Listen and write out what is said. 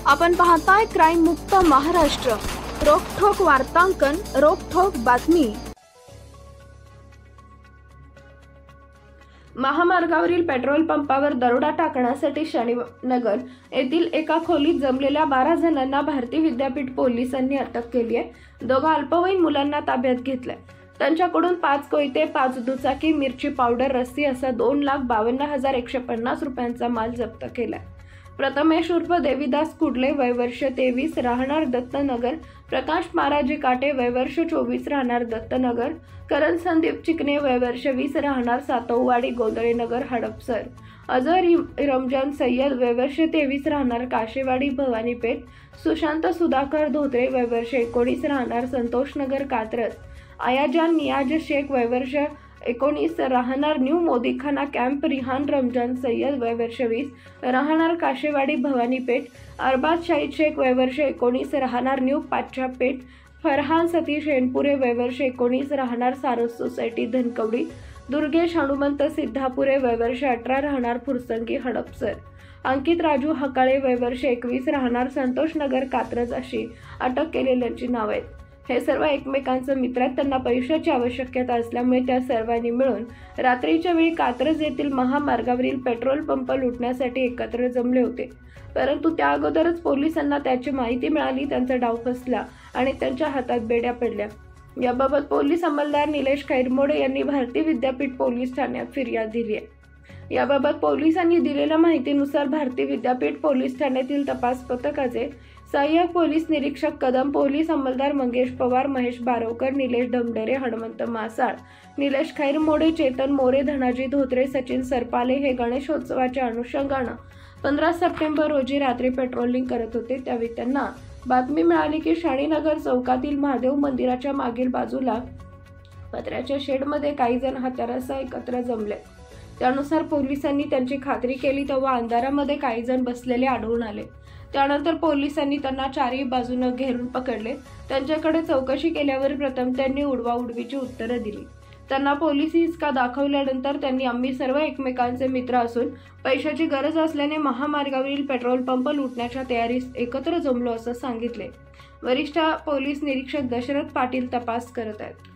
आपण पाहताय क्राईम मुक्त महाराष्ट्र, रोखठोक वार्तांकन, रोखठोक बातमी। महामार्गावरील पेट्रोल पंपावर दरोडा टाकण्यासाठी शनीनगर येथील एका खोलीत जमलेल्या 12 जणांना भारतीय विद्यापीठ पोलिसांनी अटक केली आहे। दोघा अल्पवयीन मुलांना ताब्यात घेतलंय। त्यांच्याकडून 5 कोयते, 5 दुचाकी, मिरची पावडर, रस्सी असा 2,52,150 रुपयांचा माल जप्त केलाय। प्रथमेश उर्फ देवीदास कुडले, वय वर्ष 23, राहणार दत्तनगर, प्रकाश महाराजी काटे, वय वर्ष 24, राहणार दत्तनगर, करण संदीप चिकणे, वय वर्ष 20, राहणार सातववाडी, गोंधळेनगर, हडपसर, अजहर रमजान सय्यद, वय वर्ष 23, राहणार काशेवाडी, भवानीपेठ, सुशांत सुधाकर धोत्रे, वय वर्ष 19, राहणार संतोषनगर, कात्रज, आयाजान नियाज शेख, वय वर्ष 19, राहणार न्यू मोदीखाना कॅम्प, रिहान रमजान सय्यद, वय वर्ष 20, राहणार काशेवाडी, भवानीपेठ, अरबाज शाहिद शेख, वय वर्ष 19, राहणार न्यू पाचापेठ, फरहान सतीश एनपुरे, वय वर्ष 19, राहणार सारस सोसायटी, धनकवडी, दुर्गेश हनुमंत सिद्धापुरे, वय वर्ष 18, राहणार फुरसंगी, हडपसर, अंकित राजू हकाळे, वय वर्ष 21, राहणार संतोषनगर, कात्रज अशी अटक केलेल्यांची नावे आहेत। हे सर्व एकमेकांचे मित्र आहेत। त्यांना पैशाची आवश्यकता असल्यामुळे त्या सर्वांनी मिळून रात्रीच्या वेळी कात्रज येथील महामार्गावरील पेट्रोल पंप लुटण्यासाठी एकत्र जमले होते। परंतु त्या अगोदरच पोलिसांना त्याची माहिती मिळाली, त्यांचा डाव फसला आणि त्यांच्या हातात बेड्या पडल्या। याबाबत पोलीस अंमलदार निलेश खैरमोडे यांनी भारतीय विद्यापीठ पोलीस ठाण्यात फिर्याद दिली आहे। याबाबत पोलिसांनी दिलेल्या माहितीनुसार भारतीय विद्यापीठ पोलीस ठाण्यातील तपास पथकाचे सहाय्यक पोलीस निरीक्षक कदम, पोलीस अंमलदार मंगेश पवार, महेश बारवकर, निलेश ढमढरे, हनुमंत मासाळ, निलेश खैरमोडे, चेतन मोरे, धनाजी धोत्रे, सचिन सरपाले हे गणेशोत्सवाच्या अनुषंगाने 15 सप्टेंबर रोजी रात्री पेट्रोलिंग करत होते। त्यावेळी त्यांना बातमी मिळाली की शनीनगर चौकातील महादेव मंदिराच्या मागील बाजूला पत्र्याच्या शेडमध्ये काही जण हत्यारासह एकत्र जमले। त्यानुसार पोलिसांनी त्यांची खात्री केली तेव्हा अंधारामध्ये काही जण बसलेले आढळून आले। त्यानंतर पोलिसांनी त्यांना चारही बाजूने घेरून पकडले। त्यांच्याकडे चौकशी केल्यावर प्रथम त्यांनी उडवाउडवीची उत्तरे दिली। त्यांना पोलिस हिसका दाखवल्यानंतर त्यांनी आम्ही सर्व एकमेकांचे मित्र असून पैशाची गरज असल्याने महामार्गावरील पेट्रोल पंप लुटण्याच्या तयारीत एकत्र जमलो असं सांगितले। वरिष्ठ पोलीस निरीक्षक दशरथ पाटील तपास करत आहेत।